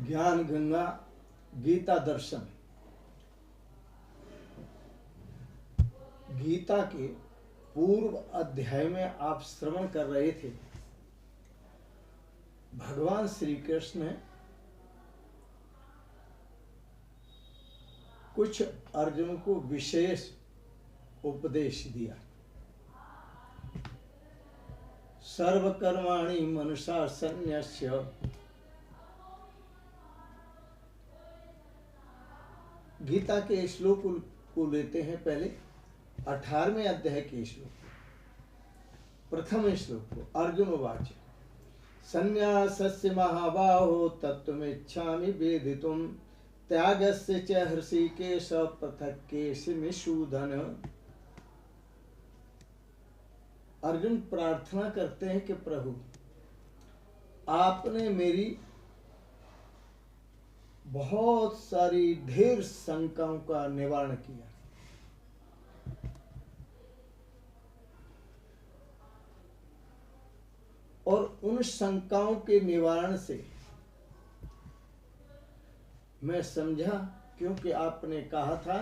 ज्ञान गंगा गीता दर्शन। गीता के पूर्व अध्याय में आप श्रवण कर रहे थे, भगवान श्री कृष्ण ने कुछ अर्जुन को विशेष उपदेश दिया। सर्वकर्माणि मनुषा संन्यस्य। गीता के श्लोक को लेते हैं पहले 18वें अध्याय के श्लोक, प्रथम श्लोक को। अर्जुन उवाच संन्यासस्य महाबाहो तत्त्वमिच्छामि वेदितुम् त्यागस्य च हृषीकेश पृथक्केश निषूदन। अर्जुन प्रार्थना करते हैं कि प्रभु, आपने मेरी बहुत सारी ढेर शंकाओं का निवारण किया। और उन शंकाओं के निवारण से मैं समझा, क्योंकि आपने कहा था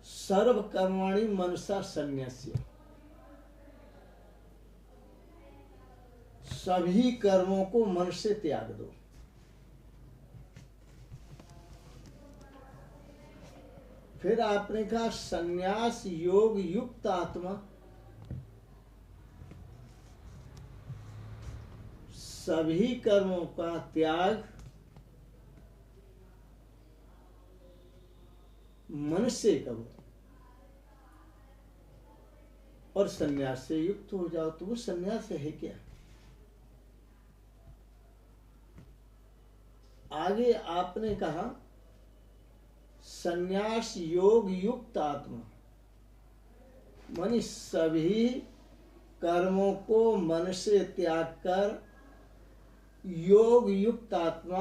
सर्व कर्माणि मनसा संन्यस्य, सभी कर्मों को मन से त्याग दो। फिर आपने कहा संन्यास योग युक्त आत्मा, सभी कर्मों का त्याग मन से करो और संन्यास से युक्त हो जाओ। तो वो संन्यास है क्या? आगे आपने कहा संन्यास योग युक्त आत्मा, मानी सभी कर्मों को मन से त्याग कर योग युक्त आत्मा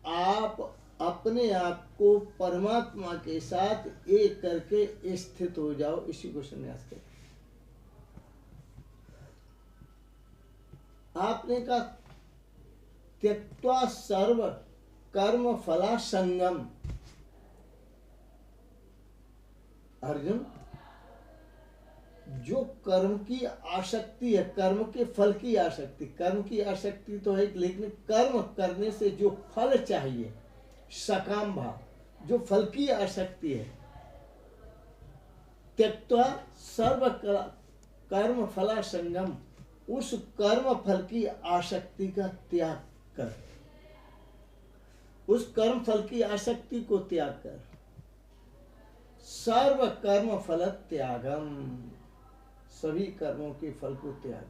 आप अपने आप को परमात्मा के साथ एक करके स्थित हो जाओ। इसी को संन्यास कहते हैं। आपने कहा त्यक्त्वा सर्व कर्म फला संगम। अर्जुन, जो कर्म की आसक्ति है, कर्म के फल की आसक्ति, कर्म की आसक्ति तो है, लेकिन कर्म करने से जो फल चाहिए, सकाम भाव, जो फल की आसक्ति है, त्यक्त्वा सर्व कर्म फला संगम, उस कर्म फल की आसक्ति का त्याग कर, उस कर्म फल की आसक्ति को त्याग कर सर्व कर्म फल त्यागम, सभी कर्मों के फल को त्याग।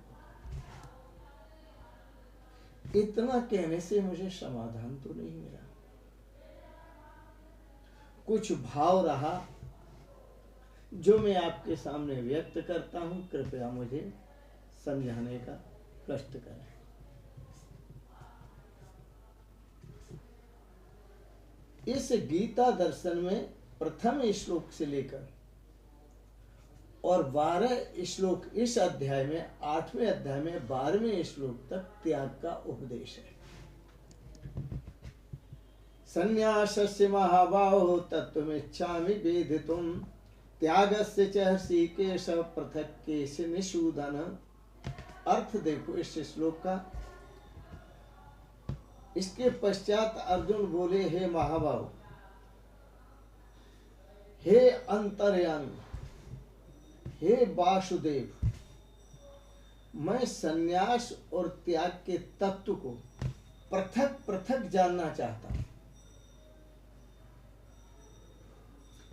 इतना कहने से मुझे समाधान तो नहीं मिला, कुछ भाव रहा जो मैं आपके सामने व्यक्त करता हूं। कृपया मुझे समझाने का कष्ट करें। इस गीता दर्शन में प्रथम श्लोक से लेकर और 12 श्लोक इस अध्याय में, 8वें अध्याय में 12वें श्लोक तक त्याग का उपदेश है। संन्यासस्य महाबाहो तत्त्वमिच्छामि वेदितुम् त्यागस्य च हृषीकेश पृथक्केश निषूदन। अर्थ देखो इस श्लोक का। इसके पश्चात अर्जुन बोले, हे महाबाहो, हे अंतर्यामी, हे वासुदेव, मैं संन्यास और त्याग के तत्व को पृथक पृथक जानना चाहता हूं।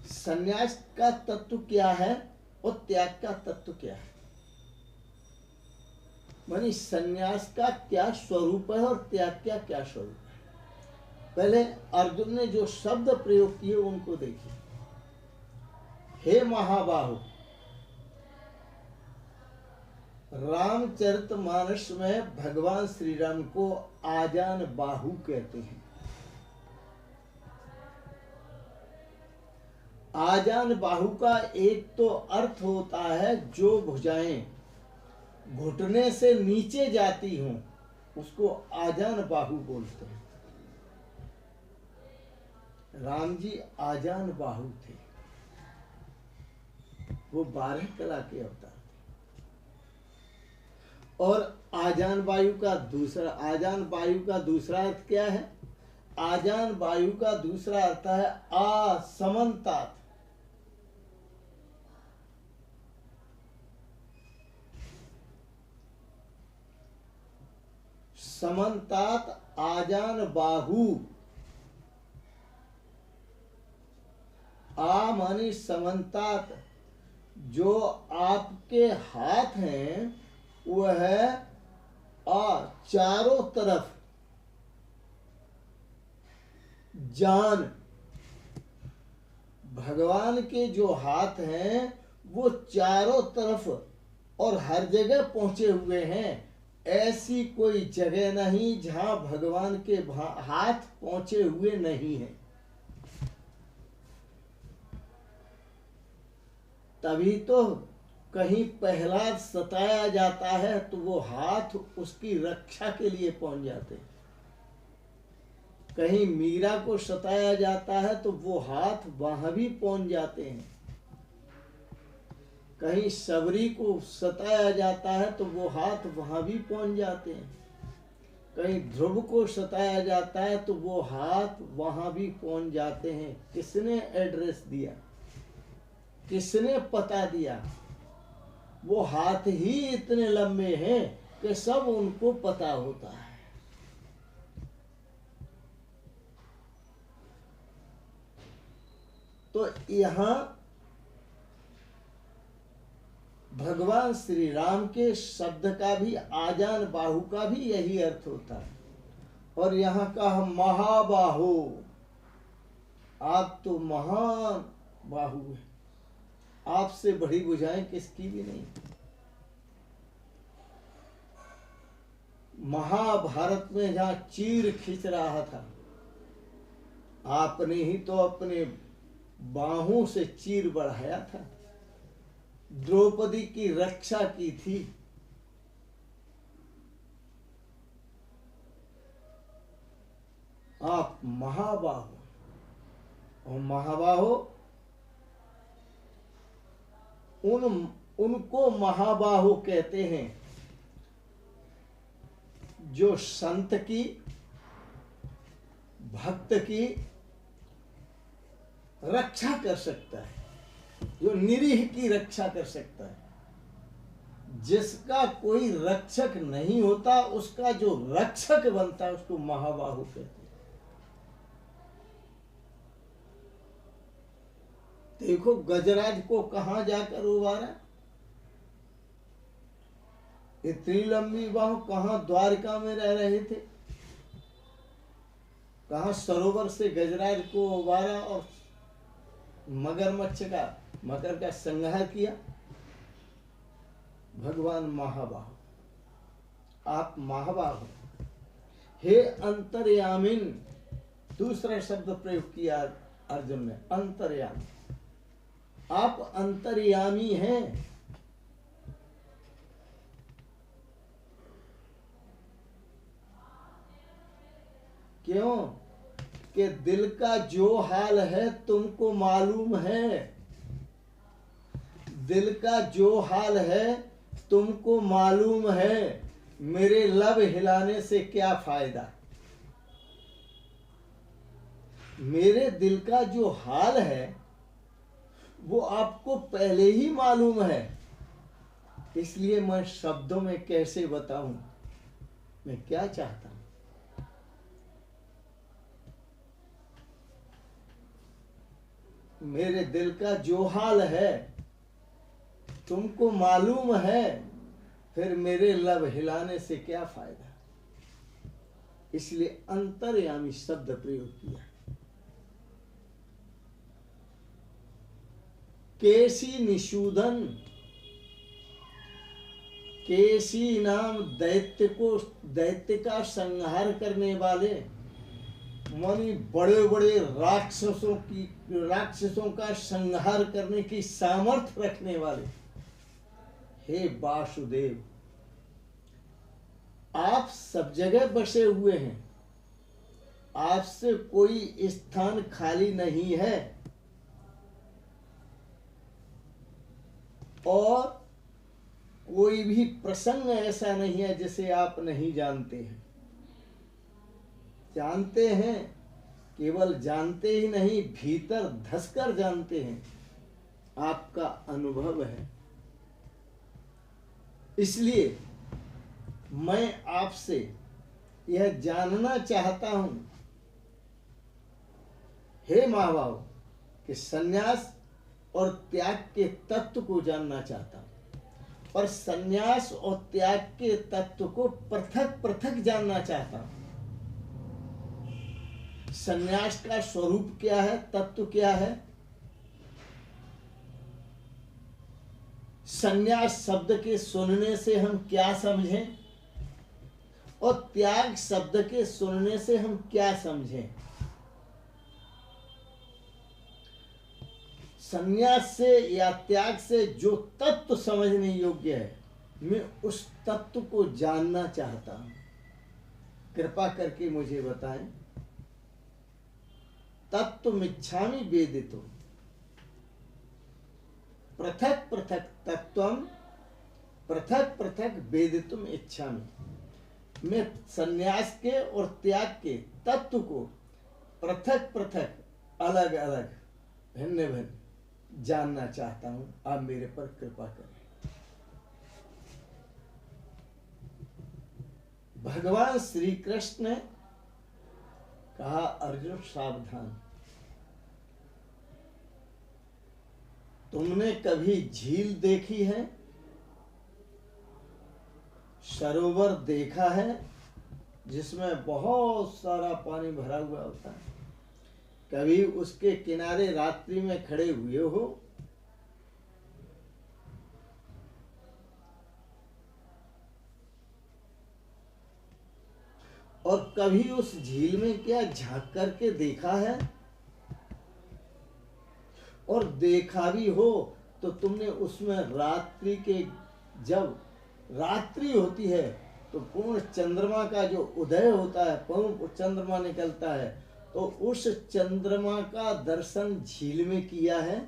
संन्यास का तत्व क्या है और त्याग का तत्व क्या है, मानी संन्यास का क्या स्वरूप है और त्याग का क्या स्वरूप है। पहले अर्जुन ने जो शब्द प्रयोग किए उनको देखिए। हे महाबाहु, रामचरितमानस में भगवान श्री राम को आजान बाहु कहते हैं। आजान बाहु का एक तो अर्थ होता है जो भुजाएं घुटने से नीचे जाती हों उसको आजान बाहु बोलते हैं। राम जी आजान बाहु थे, वो 12 कला के अवतार थे। और आजान वायु का दूसरा अर्थ क्या है? आजान वायु का दूसरा अर्थ है असमन्तात। समन्तात आजान बाहु। आ मानी समन्तात, जो आपके हाथ हैं वह चारों तरफ जान। भगवान के जो हाथ हैं वो चारों तरफ और हर जगह पहुंचे हुए हैं। ऐसी कोई जगह नहीं जहां भगवान के हाथ पहुंचे हुए नहीं हैं। तभी तो कहीं प्रहलाद सताया जाता है तो वो हाथ उसकी रक्षा के लिए पहुंच जाते हैं। कहीं मीरा को सताया जाता है तो वो हाथ वहां भी पहुंच जाते हैं। कहीं सबरी को सताया जाता है तो वो हाथ वहां भी पहुंच जाते हैं। कहीं ध्रुव को सताया जाता है तो वो हाथ वहां भी पहुंच जाते हैं। किसने एड्रेस दिया, किसने पता दिया? वो हाथ ही इतने लंबे हैं कि सब उनको पता होता है। तो यहाँ भगवान श्री राम के शब्द का भी, आजान बाहु का भी यही अर्थ होता है। और यहाँ का महाबाहो, आप तो महान बाहु है, आपसे बड़ी बुझाएं किसकी भी नहीं। महाभारत में जहाँ चीर खींच रहा था, आपने ही तो अपने बाहों से चीर बढ़ाया था, द्रौपदी की रक्षा की थी। आप महाबाहो, और महाबाहो उनको महाबाहो कहते हैं जो संत की, भक्त की रक्षा कर सकता है, जो निरीह की रक्षा कर सकता है। जिसका कोई रक्षक नहीं होता उसका जो रक्षक बनता है उसको महाबाहु कहते हैं। देखो गजराज को कहां जाकर उबारा, इतनी लंबी बाहु कहां द्वारका में रह रहे थे, कहां सरोवर से गजराज को उबारा और मकर का संहार किया। भगवान महाबाहु, आप महाबाहु। हे अंतर्यामिन, दूसरा शब्द प्रयोग किया अर्जुन ने, अंतर्यामी। आप अंतर्यामी हैं। क्यों? कि दिल का जो हाल है तुमको मालूम है। दिल का जो हाल है तुमको मालूम है। मेरे लब हिलाने से क्या फायदा? मेरे दिल का जो हाल है वो आपको पहले ही मालूम है, इसलिए मैं शब्दों में कैसे बताऊं मैं क्या चाहता हूं। मेरे दिल का जो हाल है तुमको मालूम है, फिर मेरे लब हिलाने से क्या फायदा? इसलिए अंतर्यामी शब्द प्रयोग किया। केसी निषूदन, केसी नाम दैत्य का संहार करने वाले, मानी बड़े बड़े राक्षसों का संहार करने की सामर्थ्य रखने वाले। हे वासुदेव, आप सब जगह बसे हुए हैं, आपसे कोई स्थान खाली नहीं है, और कोई भी प्रसंग ऐसा नहीं है जिसे आप नहीं जानते हैं। जानते हैं, केवल जानते ही नहीं, भीतर धंसकर जानते हैं, आपका अनुभव है। इसलिए मैं आपसे यह जानना चाहता हूं, हे महाभाव, कि संन्यास और त्याग के तत्व को जानना चाहता हूं, और संन्यास और त्याग के तत्व को पृथक पृथक जानना चाहता हूं। संन्यास का स्वरूप क्या है, तत्व क्या है? संन्यास शब्द के सुनने से हम क्या समझें, और त्याग शब्द के सुनने से हम क्या समझें? संन्यास से या त्याग से जो तत्व समझने योग्य है, मैं उस तत्व को जानना चाहता हूं। कृपा करके मुझे बताएं। तत्त्वमिच्छामि वेदितुम्, पृथक पृथक तत्वम पृथक पृथक वेदितुम् इच्छामि। मैं संन्यास के और त्याग के तत्व को पृथक पृथक, अलग अलग, भिन्न भिन्न जानना चाहता हूं। आप मेरे पर कृपा करें। भगवान श्री कृष्ण ने कहा, अर्जुन सावधान, तुमने कभी झील देखी है, सरोवर देखा है जिसमें बहुत सारा पानी भरा हुआ होता है? कभी उसके किनारे रात्रि में खड़े हुए हो? और कभी उस झील में क्या झांक करके देखा है? और देखा भी हो तो तुमने उसमें रात्रि के, जब रात्रि होती है तो पूर्ण चंद्रमा का जो उदय होता है, पूर्ण चंद्रमा निकलता है, तो उस चंद्रमा का दर्शन झील में किया है?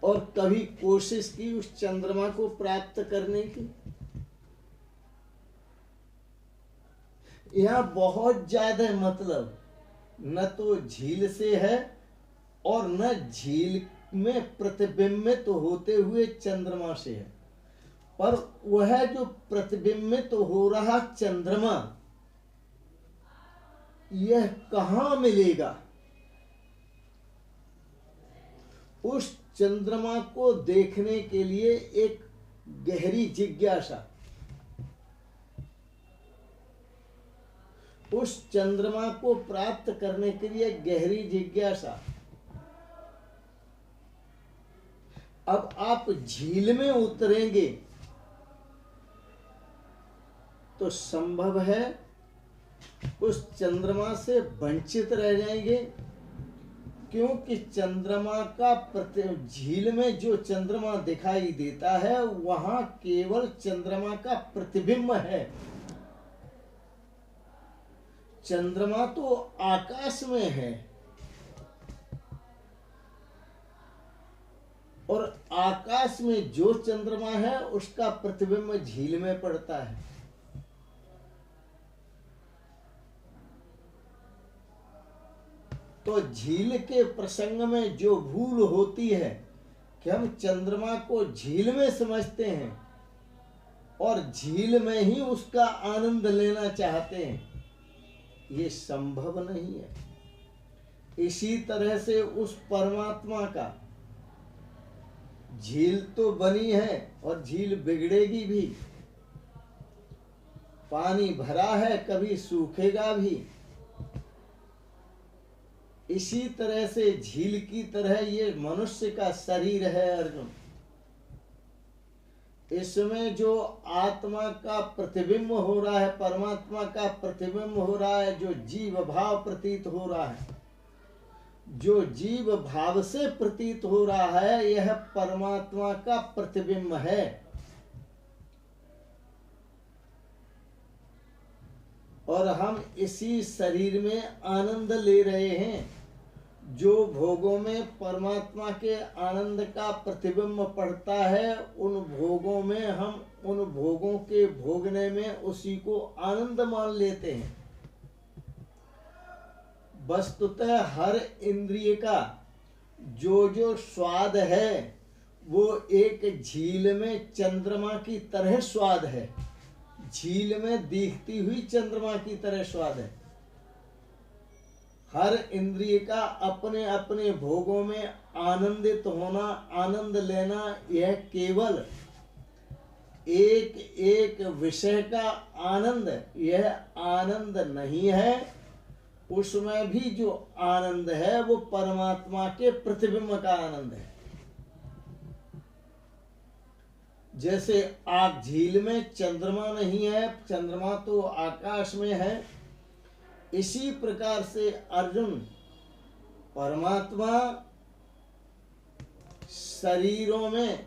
और कभी कोशिश की उस चंद्रमा को प्राप्त करने की? यह बहुत ज्यादा मतलब न तो झील से है और न झील में प्रतिबिंबित होते हुए चंद्रमा से है, पर वह जो प्रतिबिंबित हो रहा चंद्रमा, यह कहाँ मिलेगा? उस चंद्रमा को देखने के लिए एक गहरी जिज्ञासा, उस चंद्रमा को प्राप्त करने के लिए गहरी जिज्ञासा। अब आप झील में उतरेंगे तो संभव है उस चंद्रमा से वंचित रह जाएंगे, क्योंकि चंद्रमा का झील में जो चंद्रमा दिखाई देता है वहां केवल चंद्रमा का प्रतिबिंब है। चंद्रमा तो आकाश में है, और आकाश में जो चंद्रमा है उसका प्रतिबिंब झील में पड़ता है। तो झील के प्रसंग में जो भूल होती है कि हम चंद्रमा को झील में समझते हैं और झील में ही उसका आनंद लेना चाहते हैं, ये संभव नहीं है। इसी तरह से उस परमात्मा का, झील तो बनी है और झील बिगड़ेगी भी, पानी भरा है कभी सूखेगा भी। इसी तरह से झील की तरह ये मनुष्य का शरीर है अर्जुन। इसमें जो आत्मा का प्रतिबिंब हो रहा है, परमात्मा का प्रतिबिंब हो रहा है, जो जीव भाव प्रतीत हो रहा है, जो जीव भाव से प्रतीत हो रहा है यह परमात्मा का प्रतिबिंब है। और हम इसी शरीर में आनंद ले रहे हैं। जो भोगों में परमात्मा के आनंद का प्रतिबिंब पड़ता है उन भोगों में हम उन भोगों के भोगने में उसी को आनंद मान लेते हैं। वस्तुतः हर इंद्रिय का जो जो स्वाद है वो एक झील में चंद्रमा की तरह स्वाद है। झील में दिखती हुई चंद्रमा की तरह स्वाद है। हर इंद्रिय का अपने अपने भोगों में आनंदित होना, आनंद लेना, यह केवल एक एक विषय का आनंद, यह आनंद नहीं है। उसमें भी जो आनंद है वो परमात्मा के प्रतिबिंब का आनंद है। जैसे आग झील में चंद्रमा नहीं है, चंद्रमा तो आकाश में है। इसी प्रकार से अर्जुन परमात्मा शरीरों में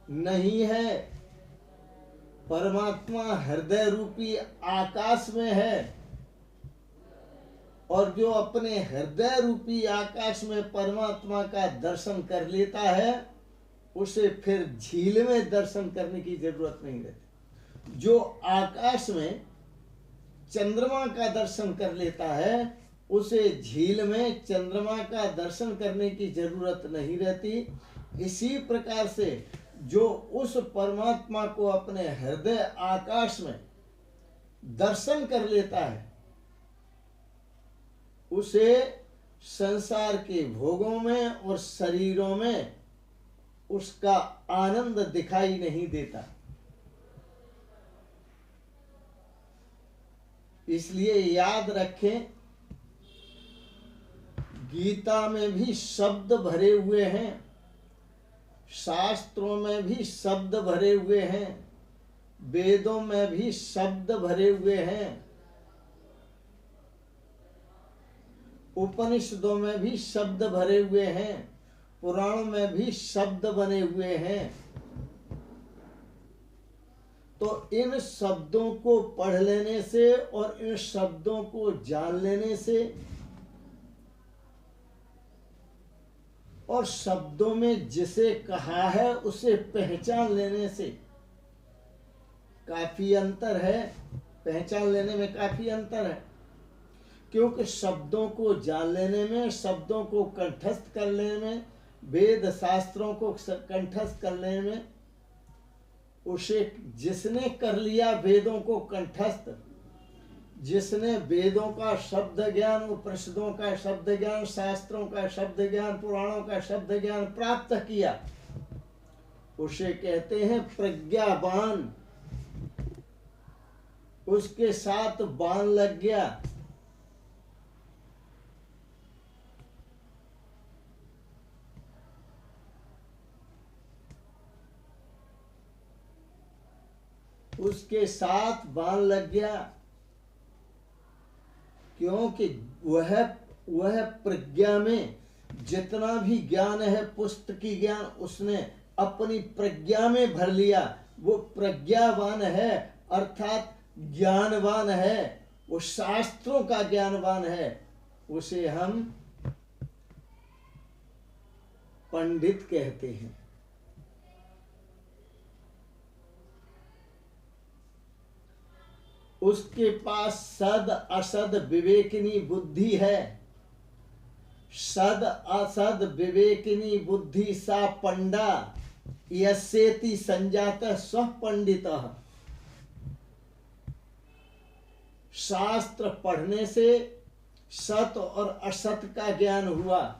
नहीं है, परमात्मा हृदय रूपी आकाश में है। और जो अपने हृदय रूपी आकाश में परमात्मा का दर्शन कर लेता है उसे फिर झील में दर्शन करने की जरूरत नहीं रहती। जो आकाश में चंद्रमा का दर्शन कर लेता है उसे झील में चंद्रमा का दर्शन करने की जरूरत नहीं रहती। इसी प्रकार से जो उस परमात्मा को अपने हृदय आकाश में दर्शन कर लेता है उसे संसार के भोगों में और शरीरों में उसका आनंद दिखाई नहीं देता। इसलिए याद रखें, गीता में भी शब्द भरे हुए हैं, शास्त्रों में भी शब्द भरे हुए हैं, वेदों में भी शब्द भरे हुए हैं, उपनिषदों में भी शब्द भरे हुए हैं, पुराणों में भी शब्द बने हुए हैं। तो इन शब्दों को पढ़ लेने से और इन शब्दों को जान लेने से और शब्दों में जिसे कहा है उसे पहचान लेने से काफी अंतर है। पहचान लेने में काफी अंतर है, क्योंकि शब्दों को जान लेने में, शब्दों को कंठस्थ कर लेने में, वेद शास्त्रों को कंठस्थ कर लेने में, उसे जिसने कर लिया वेदों को कंठस्थ, जिसने वेदों का शब्द ज्ञान, उपनिषदों का शब्द ज्ञान, शास्त्रों का शब्द ज्ञान, पुराणों का शब्द ज्ञान प्राप्त किया, उसे कहते हैं प्रज्ञावान। उसके साथ बाण लग गया। उसके साथ बाण लग गया, क्योंकि वह प्रज्ञा में जितना भी ज्ञान है, पुस्तकी ज्ञान, उसने अपनी प्रज्ञा में भर लिया। वो प्रज्ञावान है, अर्थात ज्ञानवान है, वो शास्त्रों का ज्ञानवान है। उसे हम पंडित कहते हैं। उसके पास सद असद विवेकिनी बुद्धि है। सद असद विवेकिनी बुद्धि सा पंडा यस्येति संजातः सः पंडितः। शास्त्र पढ़ने से सत और असत का ज्ञान हुआ,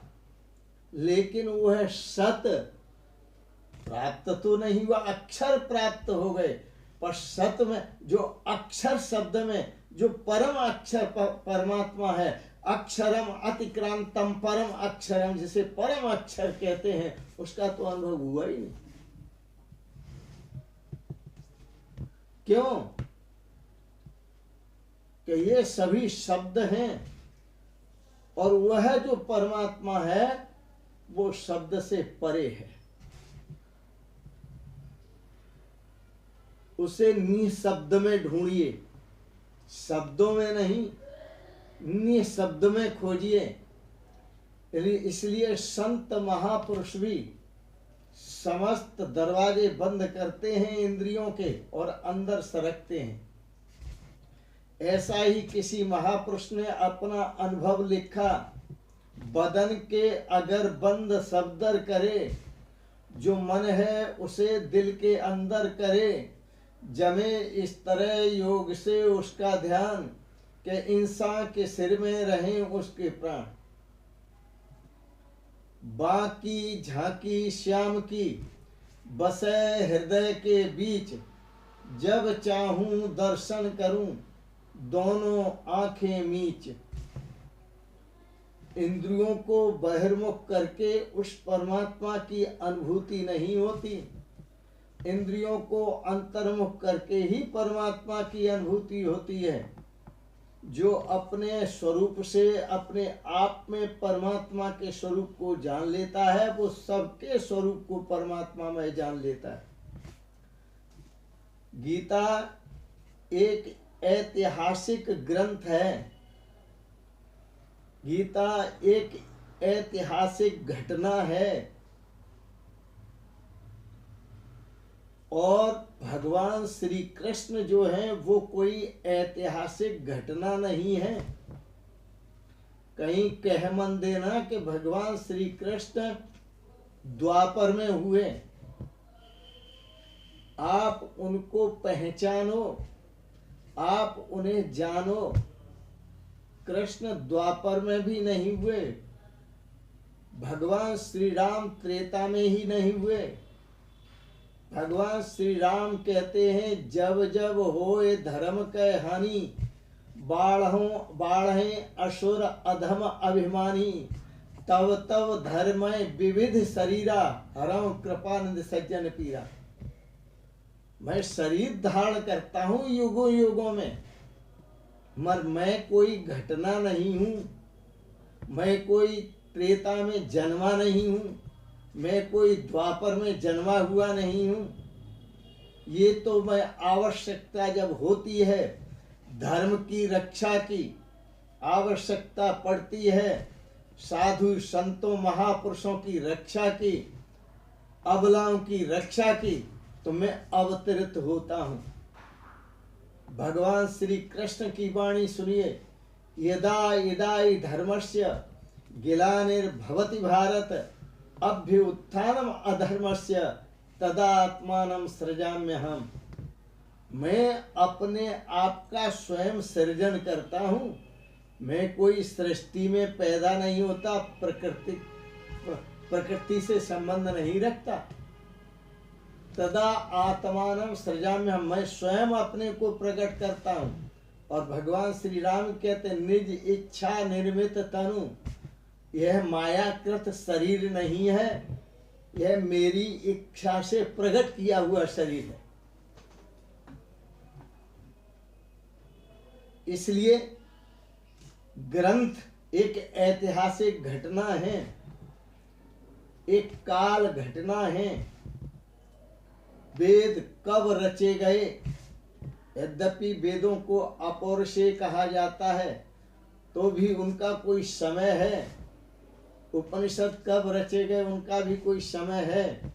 लेकिन वह सत प्राप्त तो नहीं हुआ, अक्षर प्राप्त हो गए। पर सत में जो अक्षर शब्द में जो परम अक्षर परमात्मा है, अक्षरम अतिक्रांतम परम अक्षरम, जिसे परम अक्षर कहते हैं, उसका तो अनुभव हुआ ही नहीं। क्यों? कि ये सभी शब्द हैं, और वह जो परमात्मा है वो शब्द से परे है। उसे निशब्द में ढूंढिए, शब्दों में नहीं, निशब्द में खोजिए। इसलिए संत महापुरुष भी समस्त दरवाजे बंद करते हैं इंद्रियों के और अंदर सरकते हैं। ऐसा ही किसी महापुरुष ने अपना अनुभव लिखा, बदन के अगर बंद सब्दर करे, जो मन है उसे दिल के अंदर करे, जमे इस तरह योग से उसका ध्यान, के इंसान के सिर में रहें उसके प्राण। बाकी झांकी श्याम की बसे हृदय के बीच, जब चाहूं दर्शन करूं दोनों आंखें मीच। इंद्रियों को बहिर्मुख करके उस परमात्मा की अनुभूति नहीं होती, इंद्रियों को अंतर्मुख करके ही परमात्मा की अनुभूति होती है। जो अपने स्वरूप से अपने आप में परमात्मा के स्वरूप को जान लेता है वो सबके स्वरूप को परमात्मा में जान लेता है। गीता एक ऐतिहासिक ग्रंथ है। गीता एक ऐतिहासिक घटना है और भगवान श्री कृष्ण जो है वो कोई ऐतिहासिक घटना नहीं है। कहीं कह मन देना कि भगवान श्री कृष्ण द्वापर में हुए, आप उनको पहचानो, आप उन्हें जानो। कृष्ण द्वापर में भी नहीं हुए, भगवान श्री राम त्रेता में ही नहीं हुए। भगवान श्री राम कहते हैं जब जब होए धर्म के हानि, बाढ़े असुर अधम अभिमानी, तब तब धर्म विविध शरीरा, हरम कृपानंद सज्जन पीरा। मैं शरीर धारण करता हूँ युगों युगों में, मगर मैं कोई घटना नहीं हूँ, मैं कोई त्रेता में जन्मा नहीं हूँ, मैं कोई द्वापर में जन्मा हुआ नहीं हूँ। ये तो मैं आवश्यकता जब होती है धर्म की रक्षा की, आवश्यकता पड़ती है साधु संतों महापुरुषों की रक्षा की, अबलाओं की रक्षा की, तो मैं अवतरित होता हूँ। भगवान श्री कृष्ण की वाणी सुनिए, यदा यदा हि धर्मस्य ग्लानिर्भवति भारत, अभ्युत्थानम अधर्मस्य तदात्मानं सृजाम्यहम्। मैं अपने आप का स्वयं सृजन करता हूँ, मैं कोई सृष्टि में पैदा नहीं होता, प्रकृति से संबंध नहीं रखता। तदा आत्मानं सृजाम्यहम्, मैं स्वयं अपने को प्रकट करता हूँ। और भगवान श्री राम कहते निज इच्छा निर्मित तनु, यह मायाकृत शरीर नहीं है, यह मेरी इच्छा से प्रकट किया हुआ शरीर है। इसलिए ग्रंथ एक ऐतिहासिक घटना है, एक काल घटना है। वेद कब रचे गए, यद्यपि वेदों को अपौरुषेय कहा जाता है तो भी उनका कोई समय है। उपनिषद कब रचे गए उनका भी कोई समय है।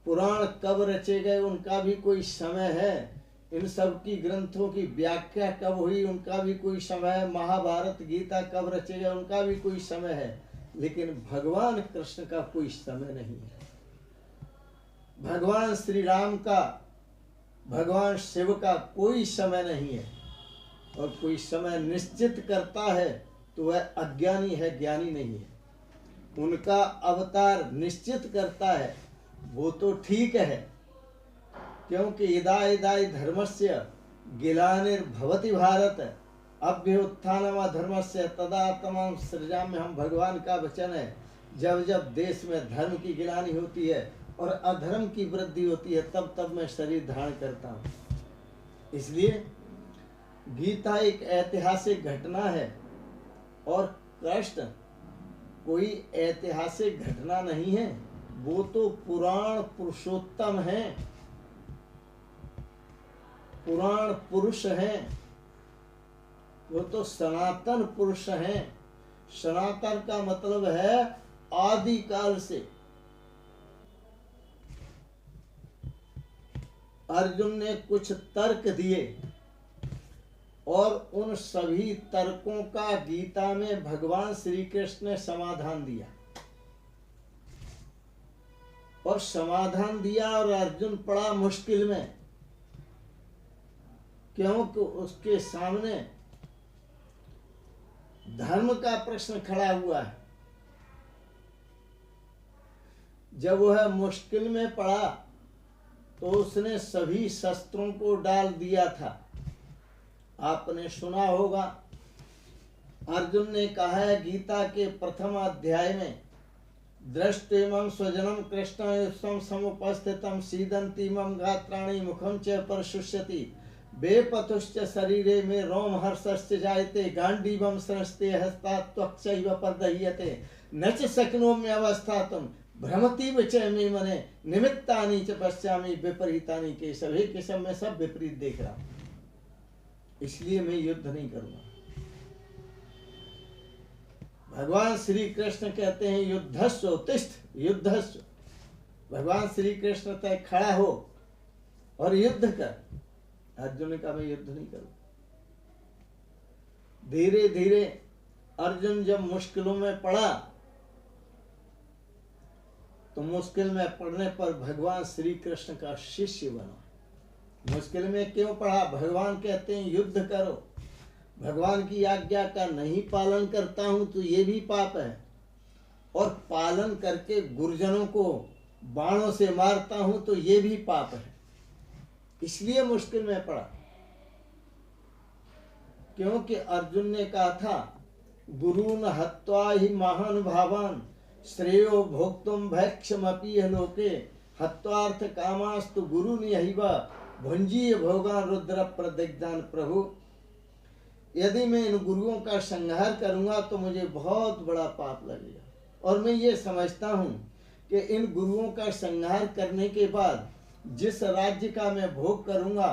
पुराण कब रचे गए उनका भी कोई समय है। इन सब की ग्रंथों की व्याख्या कब हुई उनका भी कोई समय है। महाभारत गीता कब रचे गए उनका भी कोई समय है। लेकिन भगवान कृष्ण का कोई समय नहीं है। भगवान श्री राम का, भगवान शिव का कोई समय नहीं है। और कोई समय निश्चित करता है तो वह अज्ञानी है, ज्ञानी नहीं है। उनका अवतार निश्चित करता है वो तो ठीक है, क्योंकि यदा यदा धर्मस्य ग्लानिर्भवति भारत अभ्युत्थानम धर्मस्य तदात्मानं सृजाम्यहम्। भगवान का वचन है, जब जब देश में धर्म की गिलानी होती है और अधर्म की वृद्धि होती है तब तब मैं शरीर धारण करता हूँ। इसलिए गीता एक ऐतिहासिक घटना है और कृष्ण कोई ऐतिहासिक घटना नहीं है, वो तो पुराण पुरुषोत्तम है, पुराण पुरुष हैं, वो तो सनातन पुरुष हैं। सनातन का मतलब है आदि काल से। अर्जुन ने कुछ तर्क दिए और उन सभी तर्कों का गीता में भगवान श्री कृष्ण ने समाधान दिया, और समाधान दिया और अर्जुन पड़ा मुश्किल में, क्योंकि उसके सामने धर्म का प्रश्न खड़ा हुआ है। जब वह मुश्किल में पड़ा तो उसने सभी शस्त्रों को डाल दिया था। आपने सुना होगा, अर्जुन ने कहा है गीता के प्रथम अध्याय में, दृष्टिमं स्वजनम कृष्ण युष्म समुपस्थितम सीदंती मम गात्राणि मुखम च परशुष्यति बेपथुश्च शरीरे में रोम हर्षश्च जायते गांडीवम संस्ते हस्तात् त्वक्चैव प्रदह्यते न च शक्नोम्य अवस्थातुम भ्रमतीव च मे मने निमित्तानि च पश्यामि विपरीतानि केशव। हे केशव, मैं सब विपरीत देख रहा हूं, इसलिए मैं युद्ध नहीं करूंगा। भगवान श्री कृष्ण कहते हैं युद्धस्व उत्तिष्ठ युद्धस्व। भगवान श्री कृष्ण तय खड़ा हो और युद्ध कर। अर्जुन ने कहा मैं युद्ध नहीं करूं। धीरे धीरे अर्जुन जब मुश्किलों में पड़ा तो मुश्किल में पड़ने पर भगवान श्री कृष्ण का शिष्य बना। मुश्किल में क्यों पड़ा? भगवान कहते हैं युद्ध करो। भगवान की आज्ञा का नहीं पालन करता हूं तो ये भी पाप है, और पालन करके गुरुजनों को बाणों से मारता हूं तो ये भी पाप है। इसलिए मुश्किल में पड़ा, क्योंकि अर्जुन ने कहा था गुरुन हत्वा ही महानुभावान श्रेयो भोक्तुम भैक्षमपि लोके हत्वार्थ कामास्तु गुरु नियहिवा भुंजीय भोगान रुद्र प्रदिग्धान। प्रभु, यदि मैं इन गुरुओं का संहार करूंगा तो मुझे बहुत बड़ा पाप लगेगा, और मैं ये समझता हूं कि इन गुरुओं का संहार करने के बाद जिस राज्य का मैं भोग करूंगा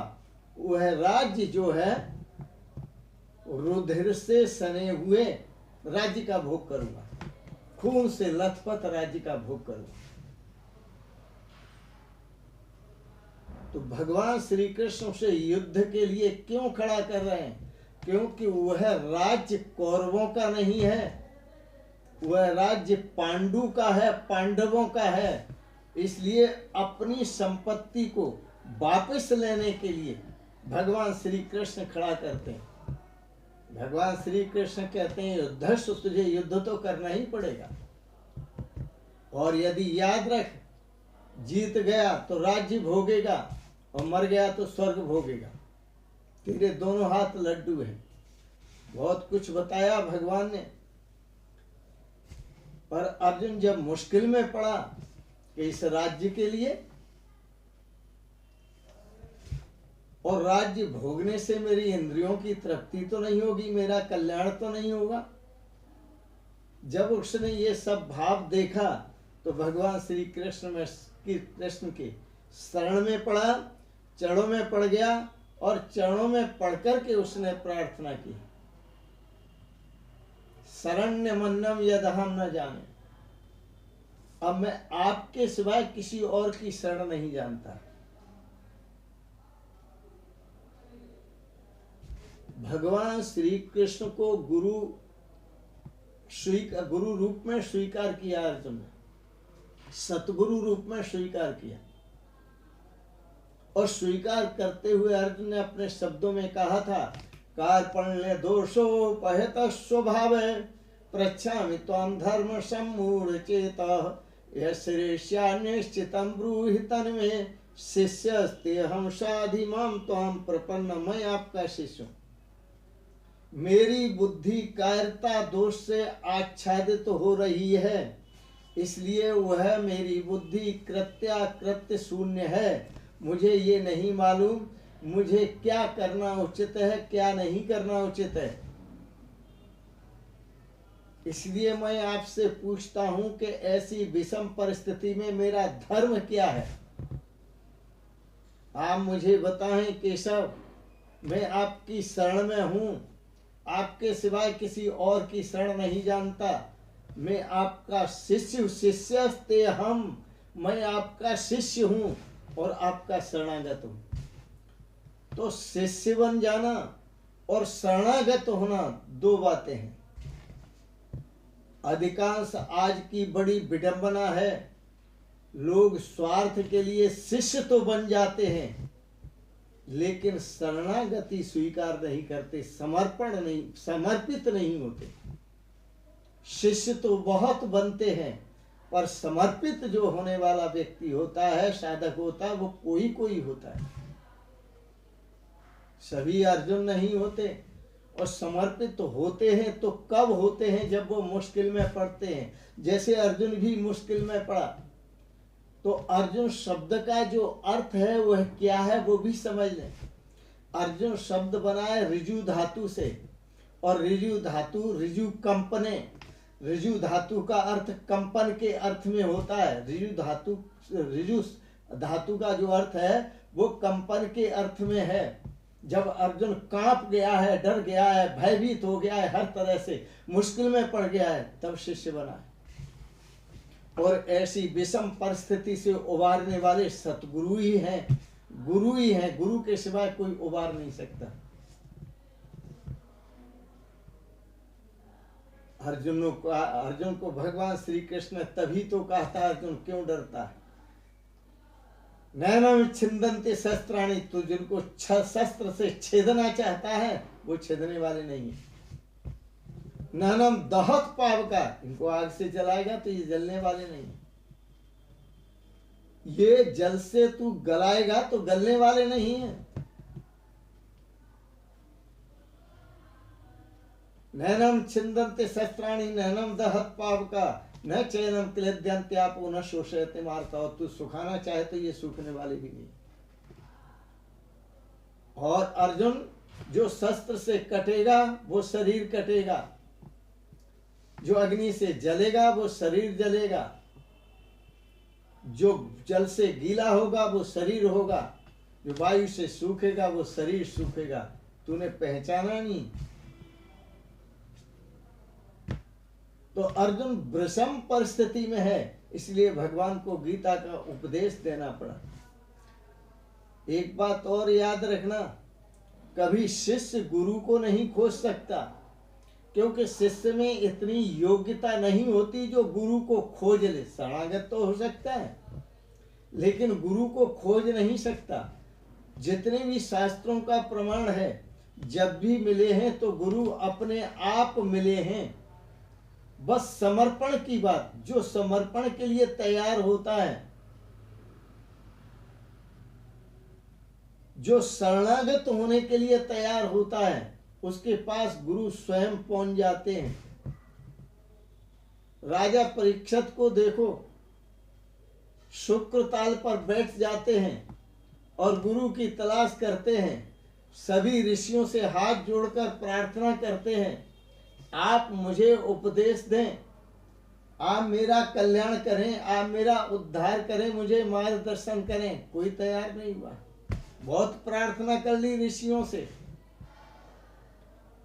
वह राज्य जो है रुधिर से सने हुए राज्य का भोग करूंगा, खून से लथपथ राज्य का भोग करूंगा। तो भगवान श्री कृष्ण से युद्ध के लिए क्यों खड़ा कर रहे हैं? क्योंकि वह राज्य कौरवों का नहीं है, वह राज्य पांडु का है, पांडवों का है। इसलिए अपनी संपत्ति को वापस लेने के लिए भगवान श्री कृष्ण खड़ा करते हैं। भगवान श्री कृष्ण कहते हैं युद्धस्व, तुझे युद्ध तो करना ही पड़ेगा, और यदि याद रख जीत गया तो राज्य भोगेगा और मर गया तो स्वर्ग भोगेगा। तेरे दोनों हाथ लड्डू हैं। बहुत कुछ बताया भगवान ने, पर अर्जुन जब मुश्किल में पड़ा कि इस राज्य के लिए, और राज्य भोगने से मेरी इंद्रियों की तृप्ति तो नहीं होगी, मेरा कल्याण तो नहीं होगा। जब उसने ये सब भाव देखा तो भगवान श्री कृष्ण के शरण में पड़ा, चरणों में पड़ गया, और चरणों में पढ़ करके उसने प्रार्थना की, शरण्य मन्नम यदहम न जाने, अब मैं आपके सिवाय किसी और की शरण नहीं जानता। भगवान श्री कृष्ण को गुरु रूप में स्वीकार किया अर्जुन ने, सतगुरु रूप में स्वीकार किया, और स्वीकार करते हुए अर्जुन ने अपने शब्दों में कहा था कार्पण्य दोषोपहत स्वभाव पृच्छामि त्वां धर्म सम्मूढ़ चेतः यश्रेष्या निश्चितं ब्रूहि तन्मे शिष्यस्ते हम साधि माम त्वां प्रपन्न। मैं आपका शिष्य हूं। मेरी बुद्धि कायरता दोष से आच्छादित हो रही है, इसलिए वह मेरी बुद्धि कृत्य शून्य है। मुझे ये नहीं मालूम मुझे क्या करना उचित है, क्या नहीं करना उचित है। इसलिए मैं आपसे पूछता हूं कि ऐसी विषम परिस्थिति में मेरा धर्म क्या है। आप मुझे बताएं केशव, मैं आपकी शरण में हूं, आपके सिवाय किसी और की शरण नहीं जानता। मैं आपका शिष्य, शिष्यस्ते हम, मैं आपका शिष्य हूं और आपका शरणागत हूं। तो शिष्य बन जाना और शरणागत होना दो बातें हैं। अधिकांश आज की बड़ी विडंबना है, लोग स्वार्थ के लिए शिष्य तो बन जाते हैं लेकिन शरणागति स्वीकार नहीं करते, समर्पण नहीं, समर्पित नहीं होते। शिष्य तो बहुत बनते हैं पर समर्पित जो होने वाला व्यक्ति होता है, साधक होता है, वो कोई कोई होता है। सभी अर्जुन नहीं होते। और समर्पित तो होते हैं तो कब होते हैं? जब वो मुश्किल में पड़ते हैं। जैसे अर्जुन भी मुश्किल में पड़ा तो अर्जुन शब्द का जो अर्थ है वह क्या है वो भी समझ लें। अर्जुन शब्द बनाए ऋजु धातु से, और ऋजु धातु ऋजु कंपने, ऋजु धातु का अर्थ कंपन के अर्थ में होता है। ऋजु धातु का जो अर्थ है वो कंपन के अर्थ में है। जब अर्जुन कांप गया है, डर गया है, भयभीत हो गया है, हर तरह से मुश्किल में पड़ गया है, तब शिष्य बना है। और ऐसी विषम परिस्थिति से उबारने वाले सतगुरु ही हैं, गुरु ही हैं। गुरु के सिवाय कोई उबार नहीं सकता। अर्जुन को भगवान श्री कृष्ण तभी तो कहा था, अर्जुन क्यों डरता है? नैनम छिन्दन्ते शस्त्राणि, तो जिनको शस्त्र से छेदना चाहता है वो छेदने वाले नहीं है। नैनम दहत पावका, इनको आग से जलाएगा तो ये जलने वाले नहीं है। ये जल से तू गलाएगा तो गलने वाले नहीं है। नैनम छिन्दन्ते शस्त्राणि नैनम दहत पावका न चैनम क्लेद्यन्त्यापो न शोषयते मार्ता। और तू सुखाना चाहे तो ये सूखने वाले भी नहीं। और अर्जुन जो शस्त्र से कटेगा वो शरीर कटेगा, जो अग्नि से जलेगा वो शरीर जलेगा, जो जल से गीला होगा वो शरीर होगा, जो वायु से सूखेगा वो शरीर सूखेगा। तूने पहचाना नहीं। तो अर्जुन विषम परिस्थिति में है, इसलिए भगवान को गीता का उपदेश देना पड़ा। एक बात और याद रखना, कभी शिष्य गुरु को नहीं खोज सकता, क्योंकि शिष्य में इतनी योग्यता नहीं होती जो गुरु को खोज ले। शरणागत तो हो सकता है लेकिन गुरु को खोज नहीं सकता। जितने भी शास्त्रों का प्रमाण है, जब भी मिले हैं तो गुरु अपने आप मिले हैं। बस समर्पण की बात, जो समर्पण के लिए तैयार होता है, जो शरणागत होने के लिए तैयार होता है, उसके पास गुरु स्वयं पहुंच जाते हैं। राजा परीक्षित को देखो, शुक्र ताल पर बैठ जाते हैं और गुरु की तलाश करते हैं। सभी ऋषियों से हाथ जोड़कर प्रार्थना करते हैं, आप मुझे उपदेश दें, आप मेरा कल्याण करें, आप मेरा उद्धार करें, मुझे मार्गदर्शन करें। कोई तैयार नहीं हुआ। बहुत प्रार्थना कर ली ऋषियों से,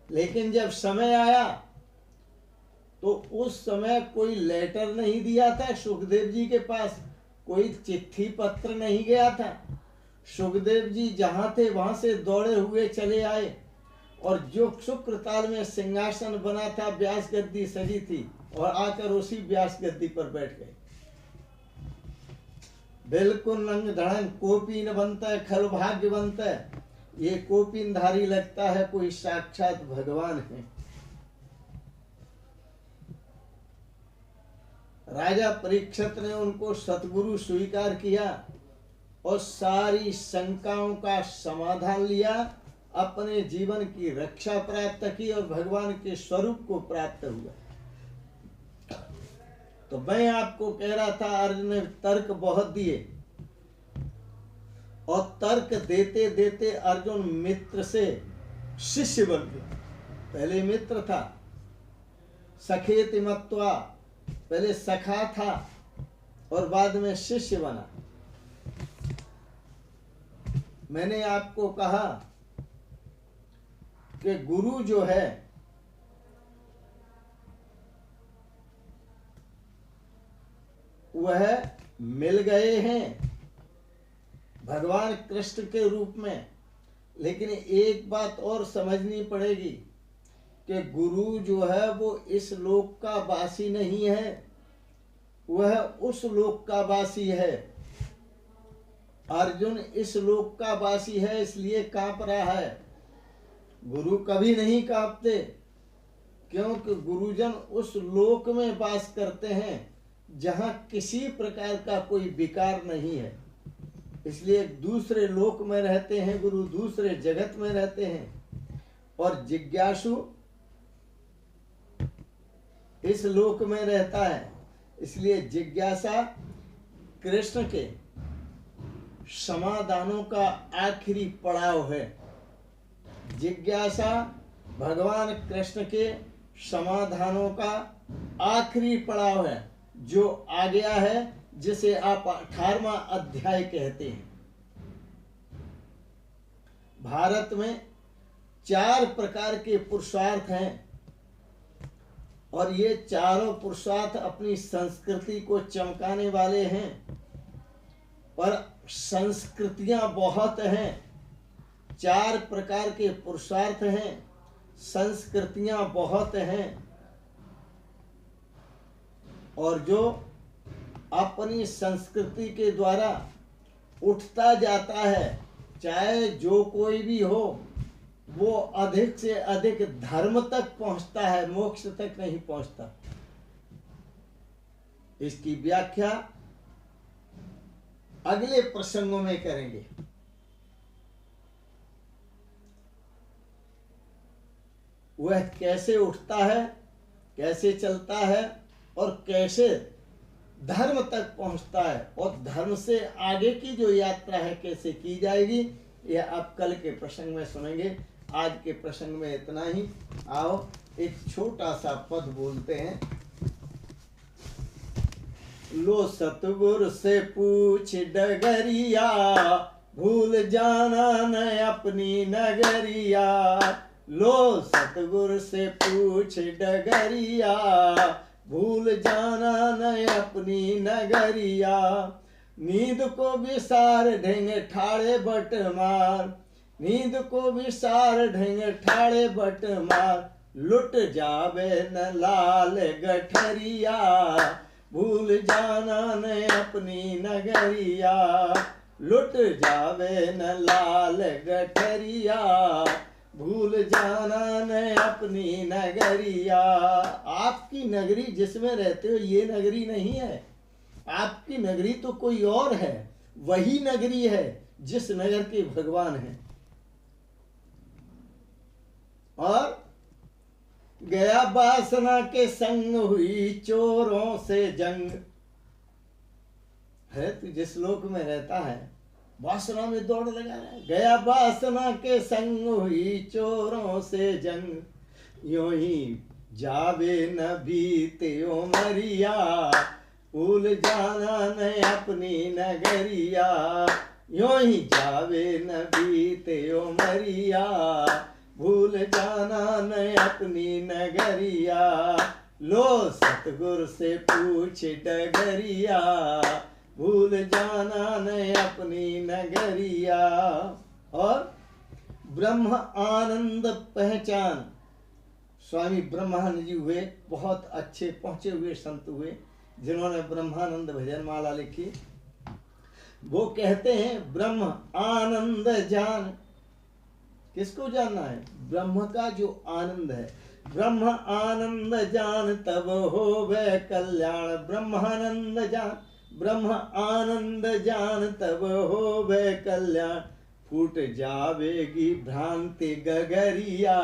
लेकिन जब समय आया तो उस समय कोई लेटर नहीं दिया था सुखदेव जी के पास, कोई चिट्ठी पत्र नहीं गया था। सुखदेव जी जहां थे वहां से दौड़े हुए चले आए और जो शुक्र ताल में सिंहासन बना था, व्यास गद्दी सजी थी, और आकर उसी व्यास गद्दी पर बैठ गए। बिल्कुल नंग धड़ंग, कोपीन बनता है, खल भाग्य बनता है। ये कोपिनधारी लगता है कोई साक्षात भगवान है। राजा परीक्षित ने उनको सतगुरु स्वीकार किया और सारी शंकाओं का समाधान लिया, अपने जीवन की रक्षा प्राप्त की और भगवान के स्वरूप को प्राप्त हुआ। तो मैं आपको कह रहा था, अर्जुन ने तर्क बहुत दिए और तर्क देते देते अर्जुन मित्र से शिष्य बन गया। पहले मित्र था, सखेति मत्वा, पहले सखा था और बाद में शिष्य बना। मैंने आपको कहा कि गुरु जो है वह मिल गए हैं भगवान कृष्ण के रूप में, लेकिन एक बात और समझनी पड़ेगी कि गुरु जो है वो इस लोक का वासी नहीं है, वह उस लोक का वासी है। अर्जुन इस लोक का वासी है इसलिए कांप रहा है, गुरु कभी नहीं कांपते, क्योंकि गुरुजन उस लोक में वास करते हैं जहां किसी प्रकार का कोई विकार नहीं है, इसलिए दूसरे लोक में रहते हैं गुरु, दूसरे जगत में रहते हैं। और जिज्ञासु इस लोक में रहता है, इसलिए जिज्ञासा कृष्ण के समाधानों का आखिरी पड़ाव है। जिज्ञासा भगवान कृष्ण के समाधानों का आखिरी पड़ाव है, जो आ गया है, जिसे आप 18वां अध्याय कहते हैं। भारत में 4 प्रकार के पुरुषार्थ हैं और ये चारों पुरुषार्थ अपनी संस्कृति को चमकाने वाले हैं, पर संस्कृतियां बहुत हैं। 4 प्रकार के पुरुषार्थ हैं, संस्कृतियां बहुत हैं, और जो अपनी संस्कृति के द्वारा उठता जाता है, चाहे जो कोई भी हो, वो अधिक से अधिक धर्म तक पहुंचता है, मोक्ष तक नहीं पहुंचता। इसकी व्याख्या अगले प्रसंगों में करेंगे। वह कैसे उठता है, कैसे चलता है और कैसे धर्म तक पहुंचता है, और धर्म से आगे की जो यात्रा है कैसे की जाएगी, यह आप कल के प्रसंग में सुनेंगे। आज के प्रसंग में इतना ही। आओ एक छोटा सा पद बोलते हैं। लो सतगुर से पूछ डगरिया, भूल जाना न अपनी नगरिया। लो सतगुर से पूछ डगरिया, भूल जाना न अपनी नगरिया। नींद को विसार ढेंग ठाड़े बट मार, नींद को विसार ढेंग ठाड़े बट मार। लुट जावे न लाल गठरिया, भूल जाना न अपनी नगरिया। लुट जावे न लाल गठरिया, भूल जाना न अपनी नगरिया। आपकी नगरी जिसमें रहते हो ये नगरी नहीं है, आपकी नगरी तो कोई और है। वही नगरी है जिस नगर के भगवान हैं। और गया वासना के संग हुई चोरों से जंग। है तो जिस लोक में रहता है वासना में दौड़ लगा रहा है। गया वासना के संग हुई चोरों से जंग। यूं ही जावे न बीते ओ मरिया, भूल जाना न अपनी नगरिया। यूं ही जावे न बीते ओ मरिया, भूल जाना न अपनी नगरिया। लो सतगुर से पूछ डगरिया, भूल जाना न अपनी नगरिया। और ब्रह्म आनंद पहचान। स्वामी ब्रह्मानंद जी हुए बहुत अच्छे पहुंचे हुए संत हुए, जिन्होंने ब्रह्मानंद भजन माला लिखी। वो कहते हैं ब्रह्म आनंद जान। किसको जानना है? ब्रह्म का जो आनंद है। ब्रह्म आनंद जान तब होवे कल्याण। ब्रह्मानंद जान, ब्रह्म आनंद जान तब होवे कल्याण। फूट जावेगी भ्रांति गगरिया,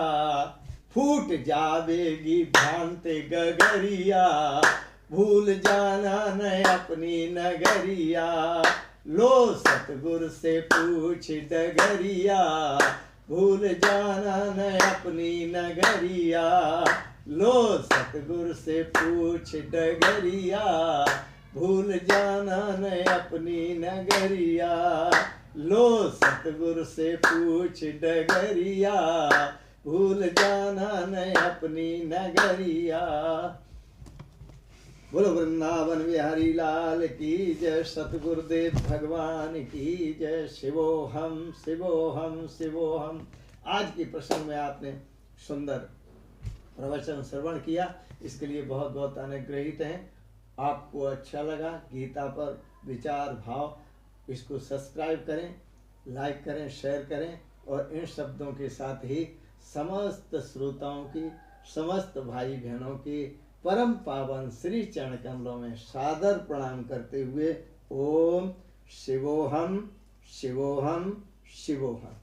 फूट जावेगी भ्रांति गगरिया। भूल जाना न अपनी नगरिया। लो सतगुर से पूछ डगरिया, भूल जाना न अपनी नगरिया। लो सतगुरु से पूछ डगरिया, भूल जाना न अपनी नगरिया। लो सतगुरु से पूछ डगरिया, भूल जाना न अपनी नगरिया। बोलो वृंदावन बिहारी लाल की जय, सतगुरुदेव भगवान की जय। शिवोहम शिवोहम शिवोहम। आज के प्रसंग में आपने सुंदर प्रवचन श्रवण किया, इसके लिए बहुत बहुत अनुग्रहित हैं। आपको अच्छा लगा गीता पर विचार भाव, इसको सब्सक्राइब करें, लाइक करें, शेयर करें और इन शब्दों के साथ ही समस्त श्रोताओं की, समस्त भाई बहनों की परम पावन श्री चरण कमलों में सादर प्रणाम करते हुए ओम शिवोहम शिवोहम शिवोहम।